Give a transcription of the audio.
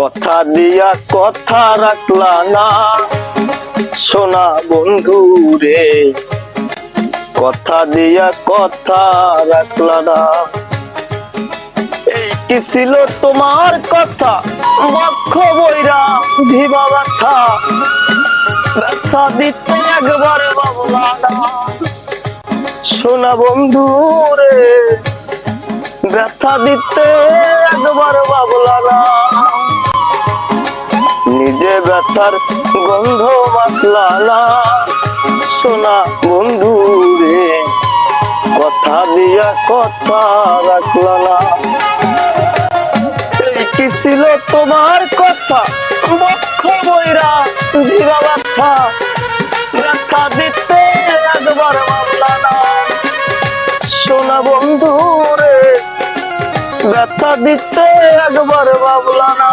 কথা দিয়া কথা রাখলা না সোনা বন্ধু রে, কথা দিয়া কথা রাখলা না। এই কি ছিল তোমার কথা, বক্ষ বইরা দিবা ব্যথা, ব্যথা দিতে একবার ভাবলা না সোনা বন্ধু রে, ব্যথা দিতে একবার ভাবলা না। নিজে ব্যথার গন্ধ মাখলা না সোনা বন্ধু রে, কথা দিয়া কথা রাখলা না। এই কি ছিল তোমার কথা, বক্ষ বইরা দিবা ব্যথা, ব্যথা দিতে একবার ভাবলা না সোনা বন্ধু রে, ব্যথা দিতে একবার ভাবলা না।